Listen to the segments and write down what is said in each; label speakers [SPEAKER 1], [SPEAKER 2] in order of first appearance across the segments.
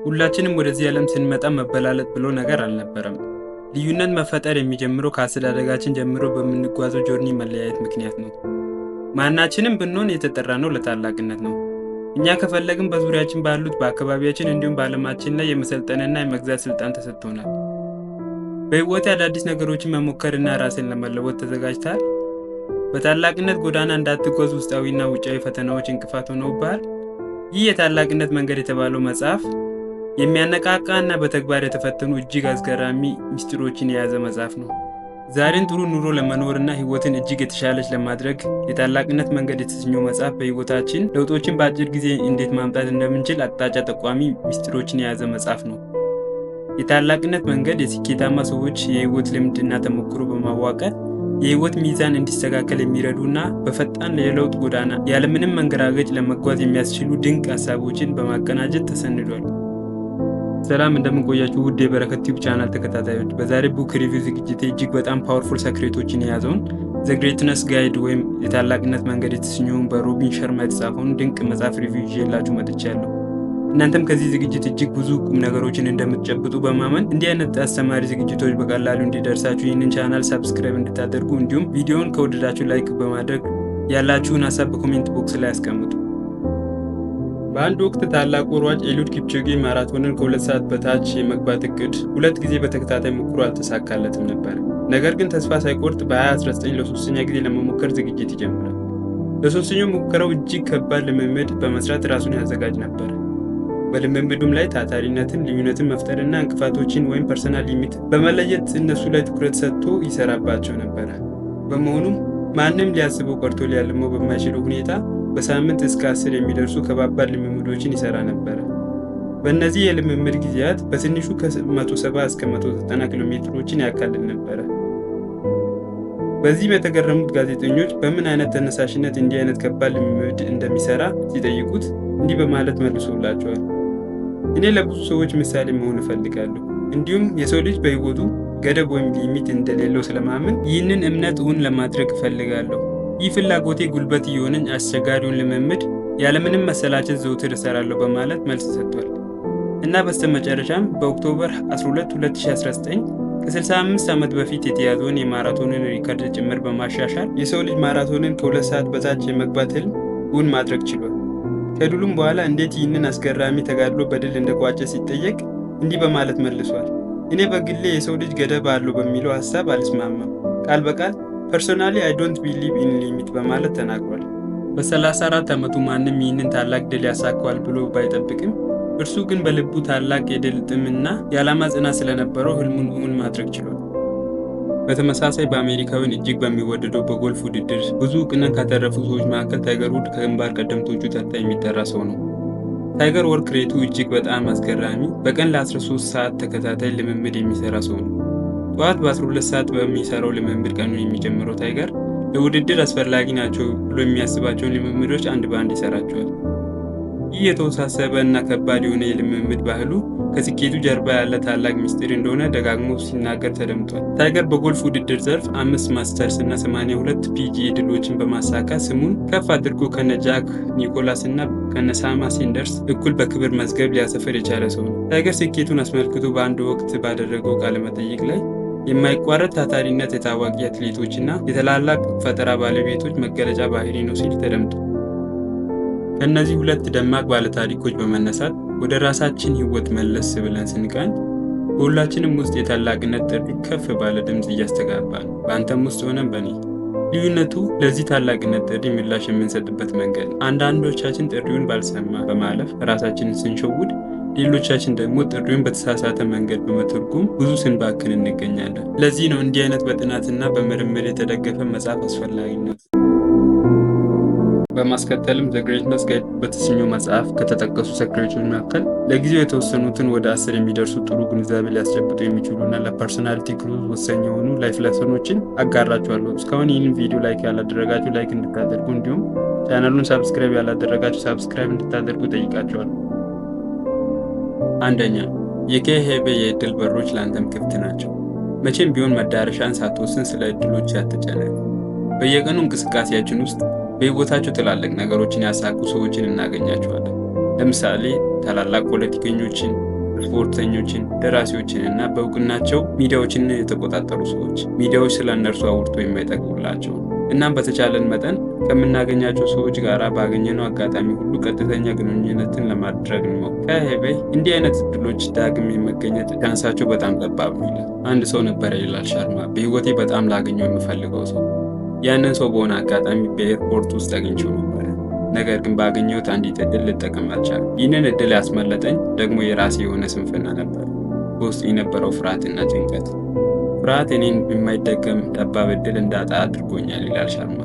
[SPEAKER 1] ሁላችንም ወደዚህ ዓለም ስንመጣ መበላለጥ ብሎ ነገር አልነበረም። ልዩነት መፈጠር የሚጀምረው ከአስተዳደጋችን ጀምሮ በምንጓዘው ጆርኒ መለያየት ምክንያት ነው። ማናችንም ብንሆን የተጠራነው ለታላቅነት ነው። እኛ ከፈለግን በዙሪያችን ባሉት በአካባቢያችን እንዲሁም በዓለማችን ላይ የመሰልጠንና የመግዛት ስልጣን ተሰጥቶናል። በህይወት አዳዲስ ነገሮችን መሞከርና ራስን ለመለወጥ ተዘጋጅተሃል? በታላቅነት ጎዳና እንዳትጓዝ ውስጣዊና ውጫዊ ፈተናዎች እንቅፋት ሆነውብሃል? ይህ የታላቅነት መንገድ የተባለው መጽሐፍ የሚያነቃቃና በተግባር የተፈተኑ እጅግ አስገራሚ ምስጢሮችን የያዘ መጽሐፍ ነው። ዛሬን ጥሩ ኑሮ ለመኖርና ህይወትን እጅግ የተሻለች ለማድረግ የታላቅነት መንገድ የተሰኘው መጽሐፍ በህይወታችን ለውጦችን በአጭር ጊዜ እንዴት ማምጣት እንደምንችል አቅጣጫ ጠቋሚ ምስጢሮችን የያዘ መጽሐፍ ነው። የታላቅነት መንገድ የስኬታማ ሰዎች የህይወት ልምድና ተሞክሮ በማዋቀር የህይወት ሚዛን እንዲስተካከል የሚረዱና በፈጣን የለውጥ ጎዳና ያለምንም መንገራገጭ ለመጓዝ የሚያስችሉ ድንቅ ሀሳቦችን በማቀናጀት ተሰንዷል። ሰላም እንደምንቆያችሁ ውድ የበረከት ቲዩብ ቻናል ተከታታዮች፣ በዛሬ ቡክ ሪቪው ዝግጅቴ እጅግ በጣም ፓወርፉል ሰክሬቶችን የያዘውን ዘ ግሬትነስ ጋይድ ወይም የታላቅነት መንገድ የተሰኘውን በሮቢን ሸርማ የተጻፈውን ድንቅ መጽሐፍ ሪቪው ይዤላችሁ መጥቻለሁ። እናንተም ከዚህ ዝግጅት እጅግ ብዙ ቁም ነገሮችን እንደምትጨብጡ በማመን እንዲህ አይነት አስተማሪ ዝግጅቶች በቀላሉ እንዲደርሳችሁ ይህንን ቻናል ሰብስክራይብ እንድታደርጉ እንዲሁም ቪዲዮውን ከወደዳችሁ ላይክ በማድረግ ያላችሁን ሀሳብ በኮሜንት ቦክስ ላይ አስቀምጡ። በአንድ ወቅት ታላቁ ሯጭ ኤሊud ኪፕቾጌ ማራቶንን ከ2 ሰዓት በታች የመግባት እቅድ 2 ጊዜ በተከታታይ ሞክሮ አልተሳካለትም ነበር። ነገር ግን ተስፋ ሳይቆርጥ በ2019 ለሶስተኛ ጊዜ ለመሞከር ዝግጅት ይጀምራል። ለሶስተኛው ሙከራው እጅግ ከባድ ልምምድ በመስራት ራሱን ያዘጋጅ ነበር። በልምምዱም ላይ ታታሪነትን፣ ልዩነትን መፍጠርና እንቅፋቶችን ወይም ፐርሰናል ሊሚት በመለየት እነሱ ላይ ትኩረት ሰጥቶ ይሰራባቸው ነበር። በመሆኑም ማንም ሊያስበው ቀርቶ ሊያልመው በማይችለው ሁኔታ በሳምንት እስከ 10 የሚደርሱ ከባባድ ልምምዶችን ይሰራ ነበር። በእነዚህ የልምምድ ጊዜያት በትንሹ ከ170 እስከ 190 ኪሎ ሜትሮችን ያካልል ነበር። በዚህም የተገረሙት ጋዜጠኞች በምን አይነት ተነሳሽነት እንዲህ አይነት ከባድ ልምምድ እንደሚሰራ ሲጠይቁት እንዲህ በማለት መልሶላቸዋል። እኔ ለብዙ ሰዎች ምሳሌ መሆን እፈልጋለሁ። እንዲሁም የሰው ልጅ በህይወቱ ገደብ ወይም ሊሚት እንደሌለው ስለማመን ይህንን እምነት እውን ለማድረግ እፈልጋለሁ። ይህ ፍላጎቴ ጉልበት እየሆነኝ አስቸጋሪውን ልምምድ ያለምንም መሰላቸት ዘውትር እሰራለሁ በማለት መልስ ሰጥቷል። እና በስተመጨረሻም በኦክቶበር 12 2019 ከ65 ዓመት በፊት የተያዘውን የማራቶንን ሪከርድ ጭምር በማሻሻል የሰው ልጅ ማራቶንን ከ2 ሰዓት በታች የመግባት ህልም እውን ማድረግ ችሏል። ከድሉም በኋላ እንዴት ይህንን አስገራሚ ተጋድሎ በድል እንደቋጨ ሲጠየቅ እንዲህ በማለት መልሷል። እኔ በግሌ የሰው ልጅ ገደብ አለው በሚለው ሀሳብ አልስማማም። ቃል በቃል ፐርሶናሊ አይ ዶንት ቢሊቭ ኢን ሊሚት በማለት ተናግሯል። በ34 ዓመቱ ማንም ይህንን ታላቅ ድል ያሳካዋል ብሎ ባይጠብቅም እርሱ ግን በልቡ ታላቅ የድል ጥምና የዓላማ ጽናት ስለነበረው ህልሙን እውን ማድረግ ችሏል። በተመሳሳይ በአሜሪካውያን እጅግ በሚወደደው በጎልፍ ውድድር ብዙ እውቅናን ካተረፉ ሰዎች መካከል ታይገር ውድ ከግንባር ቀደምቶቹ ተርታ የሚጠራ ሰው ነው። ታይገር ወርክ ሬቱ እጅግ በጣም አስገራሚ፣ በቀን ለ13 ሰዓት ተከታታይ ልምምድ የሚሰራ ሰው ነው። ጠዋት በ12 ሰዓት በሚሰራው ልምምድ ቀኑን የሚጀምረው ታይገር ለውድድር አስፈላጊ ናቸው ብሎ የሚያስባቸውን ልምምዶች አንድ በአንድ ይሰራቸዋል። ይህ የተወሳሰበ እና ከባድ የሆነ የልምምድ ባህሉ ከስኬቱ ጀርባ ያለ ታላቅ ምስጢር እንደሆነ ደጋግሞ ሲናገር ተደምጧል። ታይገር በጎልፍ ውድድር ዘርፍ 5 ማስተርስ እና 82 ፒጂኤ ድሎችን በማሳካት ስሙን ከፍ አድርጎ ከነ ጃክ ኒኮላስ እና ከነ ሳማ ሴንደርስ እኩል በክብር መዝገብ ሊያሰፍር የቻለ ሰው ነው። ታይገር ስኬቱን አስመልክቶ በአንድ ወቅት ባደረገው ቃለ መጠይቅ ላይ የማይቋረጥ ታታሪነት የታዋቂ አትሌቶችና የታላላቅ ፈጠራ ባለቤቶች መገለጫ ባህሪ ነው ሲል ተደምጧል። ከእነዚህ ሁለት ደማቅ ባለታሪኮች በመነሳት ወደ ራሳችን ህይወት መለስ ብለን ስንቃኝ በሁላችንም ውስጥ የታላቅነት ጥሪ ከፍ ባለ ድምፅ እያስተጋባ ነው። በአንተም ውስጥ ሆነም በእኔ። ልዩነቱ ለዚህ ታላቅነት ጥሪ ምላሽ የምንሰጥበት መንገድ። አንዳንዶቻችን ጥሪውን ባልሰማ በማለፍ ራሳችንን ስንሸውድ፣ ሌሎቻችን ደግሞ ጥሪውን በተሳሳተ መንገድ በመተርጎም ብዙ ስንባክን እንገኛለን። ለዚህ ነው እንዲህ አይነት በጥናትና በምርምር የተደገፈ መጽሐፍ አስፈላጊነት። በማስከተልም ዘ ግሬትነስ ጋይድ በተሰኘው መጽሐፍ ከተጠቀሱ ሰክሬቶች መካከል ለጊዜው የተወሰኑትን ወደ 10 የሚደርሱ ጥሩ ግንዛቤ ሊያስጨብጡ የሚችሉና ለፐርሶናሊቲ ግሮዝ ወሳኝ የሆኑ ላይፍ ሌሰኖችን አጋራችኋለሁ። እስካሁን ይህንን ቪዲዮ ላይክ ያላደረጋችሁ ላይክ እንድታደርጉ እንዲሁም ቻናሉን ሰብስክራይብ ያላደረጋችሁ ሰብስክራይብ እንድታደርጉ ጠይቃችኋለሁ። አንደኛ፣ የኬሄቤ የእድል በሮች ለአንተም ክፍት ናቸው። መቼም ቢሆን መዳረሻን ሳትወስን ስለ እድሎች አትጨነቅ። በየቀኑ እንቅስቃሴያችን ውስጥ በህይወታቸው ትላልቅ ነገሮችን ያሳኩ ሰዎችን እናገኛቸዋለን። ለምሳሌ ታላላቅ ፖለቲከኞችን፣ ስፖርተኞችን፣ ደራሲዎችን እና በእውቅናቸው ሚዲያዎችን የተቆጣጠሩ ሰዎች ሚዲያዎች ስለ እነርሱ አውርቶ የማይጠቅሙላቸው። እናም በተቻለን መጠን ከምናገኛቸው ሰዎች ጋር ባገኘነው አጋጣሚ ሁሉ ቀጥተኛ ግንኙነትን ለማድረግ እንሞክር። ከሄበይ እንዲህ አይነት እድሎች ዳግም የመገኘት ቻንሳቸው በጣም ጠባብ ነው ይላል። አንድ ሰው ነበረ ይላል ሻርማ፣ በህይወቴ በጣም ላገኘው የምፈልገው ሰው። ያንን ሰው በሆነ አጋጣሚ በኤርፖርት ውስጥ አግኝቼው ነበረ። ነገር ግን ባገኘሁት አንዲት እድል ልጠቀም አልቻልኩም። ይህንን እድል ያስመለጠኝ ደግሞ የራሴ የሆነ ስንፍና ነበር፣ በውስጥ የነበረው ፍርሃትና ጭንቀት። ፍርሃት እኔን የማይደገም ጠባብ እድል እንዳጣ አድርጎኛል ይላል ሻርማ።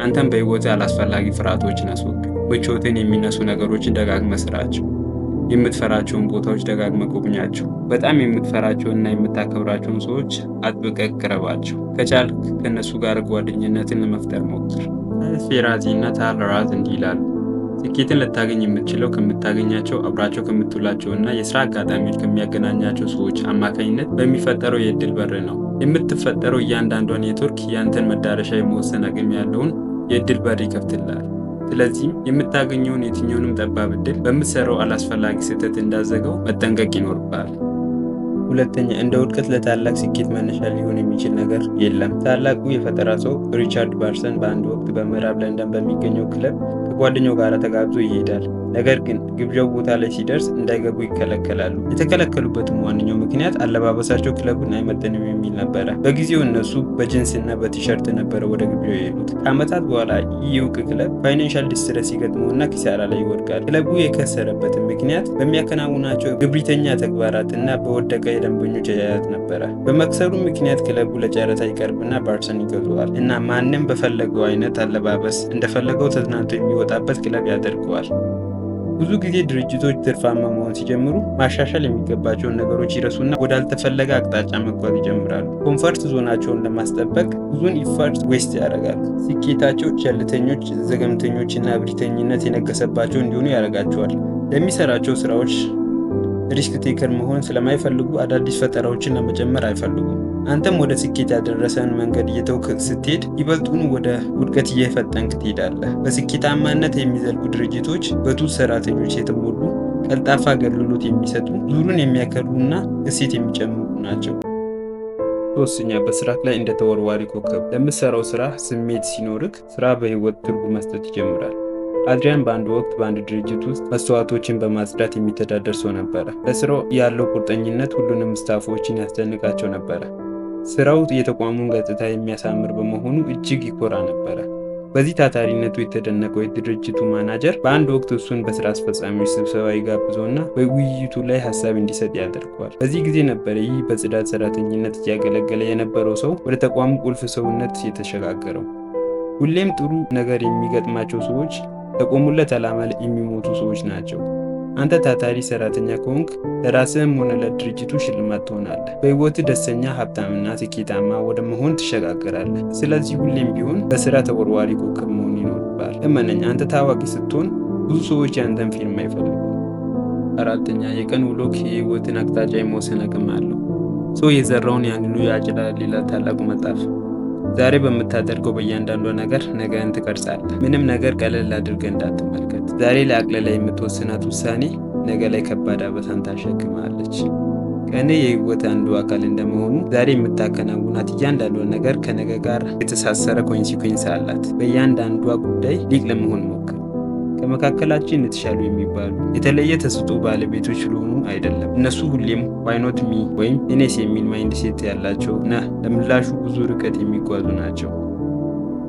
[SPEAKER 1] አንተም በህይወት አላስፈላጊ ፍርሃቶችን አስወግድ። ምቾትን የሚነሱ ነገሮችን ደጋግመህ ስራቸው። የምትፈራቸውን ቦታዎች ደጋግመህ ጎብኛቸው። በጣም የምትፈራቸውንና የምታከብራቸውን ሰዎች አጥብቀህ ቅረባቸው። ከቻልክ ከእነሱ ጋር ጓደኝነትን ለመፍጠር ሞክር። ፌራዚ እና ታል ራዝ እንዲህ ይላሉ። ስኬትን ልታገኝ የምትችለው ከምታገኛቸው፣ አብራቸው ከምትውላቸው እና የስራ አጋጣሚዎች ከሚያገናኛቸው ሰዎች አማካኝነት በሚፈጠረው የእድል በር ነው። የምትፈጠረው እያንዳንዷ ኔትወርክ ያንተን መዳረሻ የመወሰን አቅም ያለውን የእድል በር ይከፍትልሃል። ስለዚህም የምታገኘውን የትኛውንም ጠባብ እድል በምትሰራው አላስፈላጊ ስህተት እንዳዘገው መጠንቀቅ ይኖርብሃል። ሁለተኛ፣ እንደ ውድቀት ለታላቅ ስኬት መነሻ ሊሆን የሚችል ነገር የለም። ታላቁ የፈጠራ ሰው ሪቻርድ ባርሰን በአንድ ወቅት በምዕራብ ለንደን በሚገኘው ክለብ ከጓደኛው ጋር ተጋብዞ ይሄዳል። ነገር ግን ግብዣው ቦታ ላይ ሲደርስ እንዳይገቡ ይከለከላሉ። የተከለከሉበትም ዋነኛው ምክንያት አለባበሳቸው ክለቡን አይመጥንም የሚል ነበረ። በጊዜው እነሱ በጅንስ እና በቲሸርት ነበረ ወደ ግብዣው የሄዱት። ከዓመታት በኋላ ይህ እውቅ ክለብ ፋይናንሻል ዲስትረስ ሲገጥመውና ኪሳራ ላይ ይወድቃል። ክለቡ የከሰረበትን ምክንያት በሚያከናውናቸው ግብሪተኛ ተግባራት እና በወደቀ የደንበኞች አያያዝ ነበረ። በመክሰሩ ምክንያት ክለቡ ለጨረታ ይቀርብና ባርሰን ይገዛዋል እና ማንም በፈለገው አይነት አለባበስ እንደፈለገው ተዝናንቶ የሚወጣበት ክለብ ያደርገዋል። ብዙ ጊዜ ድርጅቶች ትርፋማ መሆን ሲጀምሩ ማሻሻል የሚገባቸውን ነገሮች ይረሱና ወዳልተፈለገ አቅጣጫ መጓዝ ይጀምራሉ። ኮንፈርት ዞናቸውን ለማስጠበቅ ብዙን ኢፈርት ዌስት ያደርጋሉ። ስኬታቸው ቸልተኞች፣ ዘገምተኞችና እብሪተኝነት የነገሰባቸው እንዲሆኑ ያደርጋቸዋል። ለሚሰራቸው ስራዎች ሪስክ ቴከር መሆን ስለማይፈልጉ አዳዲስ ፈጠራዎችን ለመጨመር አይፈልጉም። አንተም ወደ ስኬት ያደረሰን መንገድ እየተውክ ስትሄድ ይበልጡኑ ወደ ውድቀት እየፈጠንክ ትሄዳለህ። በስኬታማነት የሚዘልቁ ድርጅቶች በትሁት ሰራተኞች የተሞሉ፣ ቀልጣፋ አገልግሎት የሚሰጡ፣ ዙሩን የሚያከብሩና እሴት የሚጨምሩ ናቸው። ሶስተኛ፣ በስራክ ላይ እንደ ተወርዋሪ ኮከብ ለምትሰራው ስራ ስሜት ሲኖርክ ስራ በህይወት ትርጉም መስጠት ይጀምራል። አድሪያን በአንድ ወቅት በአንድ ድርጅት ውስጥ መስተዋቶችን በማጽዳት የሚተዳደር ሰው ነበረ። ለስራው ያለው ቁርጠኝነት ሁሉንም ስታፎችን ያስደንቃቸው ነበረ። ስራው የተቋሙን ገጽታ የሚያሳምር በመሆኑ እጅግ ይኮራ ነበረ። በዚህ ታታሪነቱ የተደነቀው የድርጅቱ ማናጀር በአንድ ወቅት እሱን በስራ አስፈጻሚዎች ስብሰባ ይጋብዘውና በውይይቱ ላይ ሀሳብ እንዲሰጥ ያደርገዋል። በዚህ ጊዜ ነበረ ይህ በጽዳት ሰራተኝነት እያገለገለ የነበረው ሰው ወደ ተቋሙ ቁልፍ ሰውነት የተሸጋገረው። ሁሌም ጥሩ ነገር የሚገጥማቸው ሰዎች ለቆሙለት ዓላማ የሚሞቱ ሰዎች ናቸው። አንተ ታታሪ ሰራተኛ ከሆንክ ለራስህም ሆነ ለድርጅቱ ሽልማት ትሆናለህ። በህይወትህ ደስተኛ፣ ሀብታምና ስኬታማ ወደ መሆን ትሸጋገራለህ። ስለዚህ ሁሌም ቢሆን በስራ ተወርዋሪ ኮከብ መሆን ይኖርብሃል። እመነኝ፣ አንተ ታዋቂ ስትሆን ብዙ ሰዎች ያንተን ፊልም አይፈልጉም። አራተኛ፣ የቀን ውሎክ የህይወትን አቅጣጫ የመወሰን አቅም አለው። ሰው የዘራውን ያንኑ ያጭዳል ይላል ታላቁ መጽሐፍ። ዛሬ በምታደርገው በእያንዳንዷ ነገር ነገን ትቀርጻለህ። ምንም ነገር ቀለል አድርገህ እንዳትመልከት። ዛሬ ላይ አቅልለህ የምትወስናት ውሳኔ ነገ ላይ ከባድ አበሳን ታሸክማለች። ቀን የህይወት አንዱ አካል እንደመሆኑ ዛሬ የምታከናውናት እያንዳንዷ ነገር ከነገ ጋር የተሳሰረ ኮንሲኩዌንስ አላት። በእያንዳንዷ ጉዳይ ሊቅ ለመሆን ሞክር። ከመካከላችን የተሻሉ የሚባሉ የተለየ ተሰጥኦ ባለቤቶች ስለሆኑ አይደለም። እነሱ ሁሌም ዋይ ኖት ሚ ወይም እኔስ የሚል ማይንድ ሴት ያላቸው እና ለምላሹ ብዙ ርቀት የሚጓዙ ናቸው።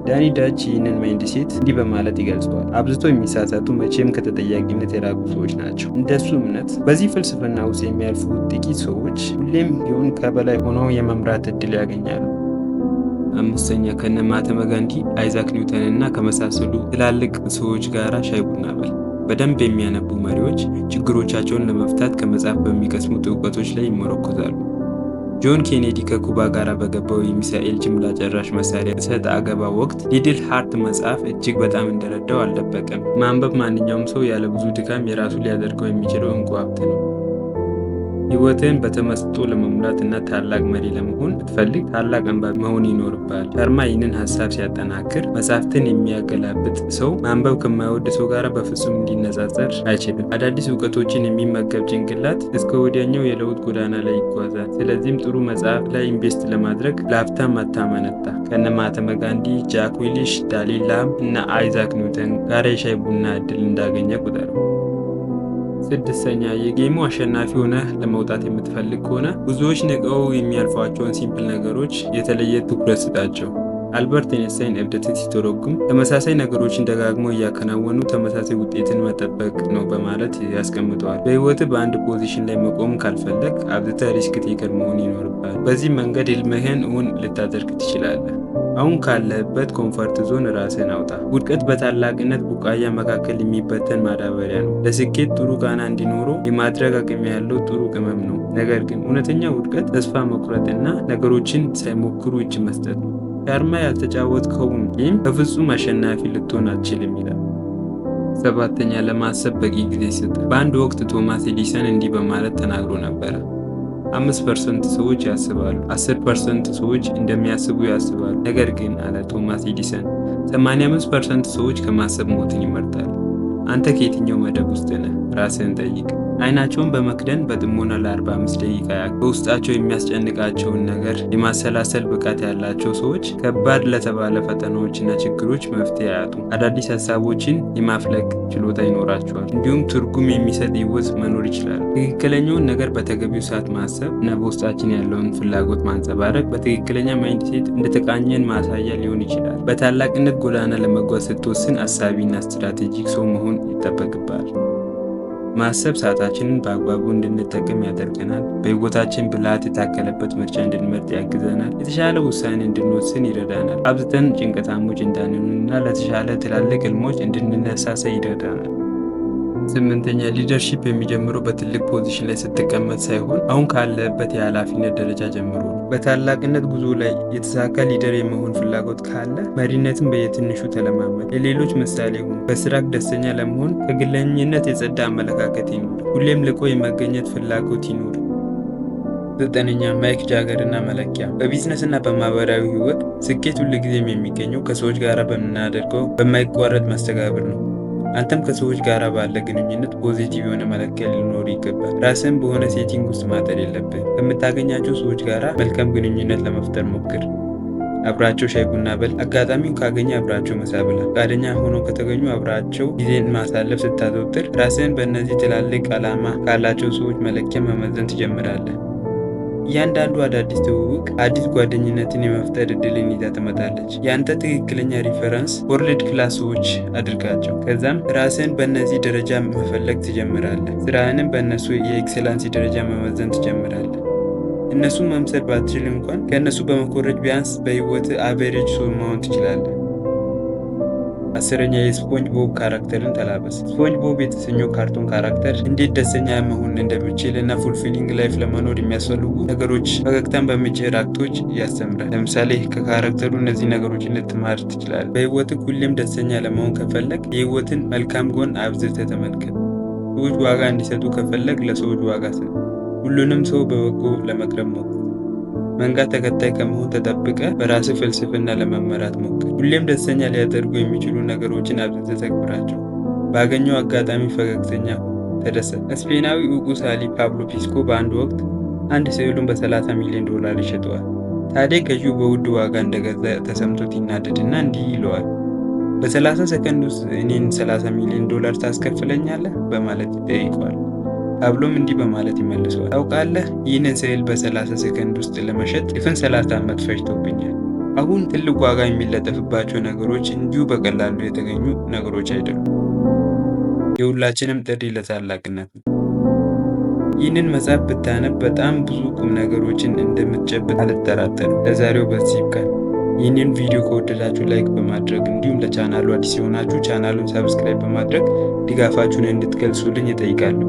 [SPEAKER 1] ዳኒ ዳች ይህንን ማይንድ ሴት እንዲህ በማለት ይገልጸዋል። አብዝቶ የሚሳሳቱ መቼም ከተጠያቂነት የራቁ ሰዎች ናቸው። እንደሱ እምነት በዚህ ፍልስፍና ውስጥ የሚያልፉ ጥቂት ሰዎች ሁሌም ቢሆን ከበላይ ሆነው የመምራት እድል ያገኛሉ። አምስተኛ፣ ከነ ማህተመ ጋንዲ፣ አይዛክ ኒውተን እና ከመሳሰሉ ትላልቅ ሰዎች ጋር ሻይ ቡና በል። በደንብ የሚያነቡ መሪዎች ችግሮቻቸውን ለመፍታት ከመጽሐፍ በሚቀስሙት እውቀቶች ላይ ይመረኮዛሉ። ጆን ኬኔዲ ከኩባ ጋር በገባው የሚሳኤል ጅምላ ጨራሽ መሳሪያ እሰጥ አገባ ወቅት ሊድል ሃርት መጽሐፍ እጅግ በጣም እንደረዳው አልደበቀም። ማንበብ ማንኛውም ሰው ያለ ብዙ ድካም የራሱ ሊያደርገው የሚችለው እንቁ ሀብት ነው። ህይወትን በተመስጦ ለመሙላት እና ታላቅ መሪ ለመሆን ብትፈልግ ታላቅ አንባቢ መሆን ይኖርብሃል። ሻርማ ይህንን ሀሳብ ሲያጠናክር መጽሐፍትን የሚያገላብጥ ሰው ማንበብ ከማይወድ ሰው ጋር በፍጹም እንዲነጻጸር አይችልም። አዳዲስ እውቀቶችን የሚመገብ ጭንቅላት እስከ ወዲያኛው የለውጥ ጎዳና ላይ ይጓዛል። ስለዚህም ጥሩ መጽሐፍ ላይ ኢንቨስት ለማድረግ ለሀብታም አታመነታ። ከነ ማህተመ ጋንዲ፣ ጃክ ዊሊሽ፣ ዳላይ ላማ እና አይዛክ ኒውተን ጋር የሻይ ቡና እድል እንዳገኘ ቁጠረው። ስድስተኛ የጌሙ አሸናፊ ሆነህ ለመውጣት የምትፈልግ ከሆነ ብዙዎች ንቀው የሚያልፏቸውን ሲምፕል ነገሮች የተለየ ትኩረት ስጣቸው። አልበርት አይንስታይን እብደትን ሲተረጉም ተመሳሳይ ነገሮችን ደጋግሞ እያከናወኑ ተመሳሳይ ውጤትን መጠበቅ ነው በማለት ያስቀምጠዋል። በህይወትህ በአንድ ፖዚሽን ላይ መቆም ካልፈለግ አብዝተህ ሪስክ ቴከር መሆን ይኖርብሃል። በዚህ መንገድ ህልምህን እውን ልታደርግ ትችላለህ። አሁን ካለህበት ኮምፈርት ዞን ራስህን አውጣ። ውድቀት በታላቅነት ቡቃያ መካከል የሚበተን ማዳበሪያ ነው። ለስኬት ጥሩ ቃና እንዲኖረው የማድረግ አቅም ያለው ጥሩ ቅመም ነው። ነገር ግን እውነተኛ ውድቀት ተስፋ መቁረጥና ነገሮችን ሳይሞክሩ እጅ መስጠት ነው። ሻርማ ያልተጫወትከውን ጌም በፍጹም አሸናፊ ልትሆን አትችልም ይላል። ሰባተኛ ለማሰብ በቂ ጊዜ ስጥ። በአንድ ወቅት ቶማስ ኤዲሰን እንዲህ በማለት ተናግሮ ነበረ። 5% ሰዎች ያስባሉ፣ 10% ሰዎች እንደሚያስቡ ያስባሉ። ነገር ግን አለ ቶማስ ኤዲሰን 85% ሰዎች ከማሰብ ሞትን ይመርጣሉ። አንተ ከየትኛው መደብ ውስጥ ነህ? ራስህን ጠይቅ። አይናቸውን በመክደን በጥሞና ለ45 ደቂቃ ያክል በውስጣቸው የሚያስጨንቃቸውን ነገር የማሰላሰል ብቃት ያላቸው ሰዎች ከባድ ለተባለ ፈተናዎችና ችግሮች መፍትሄ አያጡ። አዳዲስ ሀሳቦችን የማፍለቅ ችሎታ ይኖራቸዋል። እንዲሁም ትርጉም የሚሰጥ ህይወት መኖር ይችላል። ትክክለኛውን ነገር በተገቢው ሰዓት ማሰብ እና በውስጣችን ያለውን ፍላጎት ማንጸባረቅ በትክክለኛ ማይንድሴት እንደተቃኘን ማሳያ ሊሆን ይችላል። በታላቅነት ጎዳና ለመጓዝ ስትወስን አሳቢና ስትራቴጂክ ሰው መሆን ይጠበቅባል። ማሰብ ሰዓታችንን በአግባቡ እንድንጠቀም ያደርገናል። በህይወታችን ብልሃት የታከለበት ምርጫ እንድንመርጥ ያግዘናል። የተሻለ ውሳኔ እንድንወስን ይረዳናል። አብዝተን ጭንቀታሞች እንዳንሆንና ለተሻለ ትላልቅ ህልሞች እንድንነሳሳ ይረዳናል። ስምንተኛ ሊደርሺፕ የሚጀምረው በትልቅ ፖዚሽን ላይ ስትቀመጥ ሳይሆን አሁን ካለበት የኃላፊነት ደረጃ ጀምሮ ነው። በታላቅነት ጉዞ ላይ የተሳካ ሊደር የመሆን ፍላጎት ካለ መሪነትን በየትንሹ ተለማመድ። የሌሎች ምሳሌ ሁን። በስራክ ደስተኛ ለመሆን ከግለኝነት የጸዳ አመለካከት ይኑር። ሁሌም ልቆ የመገኘት ፍላጎት ይኑር። ዘጠነኛ ማይክ ጃገር እና መለኪያ። በቢዝነስ እና በማህበራዊ ህይወት ስኬት ሁልጊዜም የሚገኘው ከሰዎች ጋር በምናደርገው በማይቋረጥ መስተጋብር ነው። አንተም ከሰዎች ጋር ባለ ግንኙነት ፖዚቲቭ የሆነ መለኪያ ሊኖር ይገባል። ራስን በሆነ ሴቲንግ ውስጥ ማጠር የለብህ። ከምታገኛቸው ሰዎች ጋር መልካም ግንኙነት ለመፍጠር ሞክር። አብራቸው ሻይ ቡና በል። አጋጣሚውን ካገኘ አብራቸው ምሳ ብላ። ፈቃደኛ ሆኖ ከተገኙ አብራቸው ጊዜን ማሳለፍ ስታዘወትር ራስን በእነዚህ ትላልቅ ዓላማ ካላቸው ሰዎች መለኪያ መመዘን ትጀምራለህ። እያንዳንዱ አዳዲስ ትውውቅ አዲስ ጓደኝነትን የመፍጠር እድልን ይዛ ትመጣለች። የአንተ ትክክለኛ ሪፈረንስ ወርልድ ክላስ ሰዎች አድርጋቸው። ከዛም ራስን በእነዚህ ደረጃ መፈለግ ትጀምራለህ። ስራህንም በእነሱ የኤክሰላንሲ ደረጃ መመዘን ትጀምራለህ። እነሱን መምሰል ባትችል እንኳን ከእነሱ በመኮረጅ ቢያንስ በህይወት አቨሬጅ ሰው መሆን ትችላለህ። አስረኛ የስፖንጅ ቦብ ካራክተርን ተላበስ። ስፖንጅ ቦብ የተሰኘው ካርቶን ካራክተር እንዴት ደስተኛ መሆን እንደሚችል እና ፉልፊሊንግ ላይፍ ለመኖር የሚያስፈልጉ ነገሮች ፈገግታን በሚጭር አክቶች ያስተምራል። ለምሳሌ ከካራክተሩ እነዚህ ነገሮችን ልትማር ትችላለህ። በህይወትህ ሁሌም ደስተኛ ለመሆን ከፈለግ የህይወትን መልካም ጎን አብዝተህ ተመልከት። ሰዎች ዋጋ እንዲሰጡ ከፈለግ ለሰዎች ዋጋ ስጥ። ሁሉንም ሰው በበጎ ለመቅረብ ሞክር። መንጋ ተከታይ ከመሆን ተጠብቀ በራስህ ፍልስፍና ለመመራት ሞክር። ሁሌም ደስተኛ ሊያደርጉ የሚችሉ ነገሮችን አብዝተህ ተግብራቸው። ባገኘው አጋጣሚ ፈገግተኛ ተደሰት። ስፔናዊ ዕውቁ ሰዓሊ ፓብሎ ፒካሶ በአንድ ወቅት አንድ ስዕሉን $30 ሚሊዮን ይሸጠዋል። ታዲያ ገዢው በውድ ዋጋ እንደገዛ ተሰምቶት ይናደድና እንዲህ ይለዋል፣ በ30 ሰከንድ ውስጥ እኔን $30 ሚሊዮን ታስከፍለኛለህ? በማለት ይጠይቀዋል። ፓብሎም እንዲህ በማለት ይመልሰዋል፣ ታውቃለህ ይህንን ስዕል በ30 ሰከንድ ውስጥ ለመሸጥ ድፍን 30 ዓመት ፈጅቶብኛል። አሁን ትልቅ ዋጋ የሚለጠፍባቸው ነገሮች እንዲሁ በቀላሉ የተገኙ ነገሮች አይደሉም። የሁላችንም ጥሪ ለታላቅነት ነው። ይህንን መጽሐፍ ብታነብ በጣም ብዙ ቁም ነገሮችን እንደምትጨብጥ አልጠራጠርም። ለዛሬው በዚህ ይብቃል። ይህንን ቪዲዮ ከወደዳችሁ ላይክ በማድረግ እንዲሁም ለቻናሉ አዲስ የሆናችሁ ቻናሉን ሰብስክራይብ በማድረግ ድጋፋችሁን እንድትገልጹልኝ እጠይቃለሁ።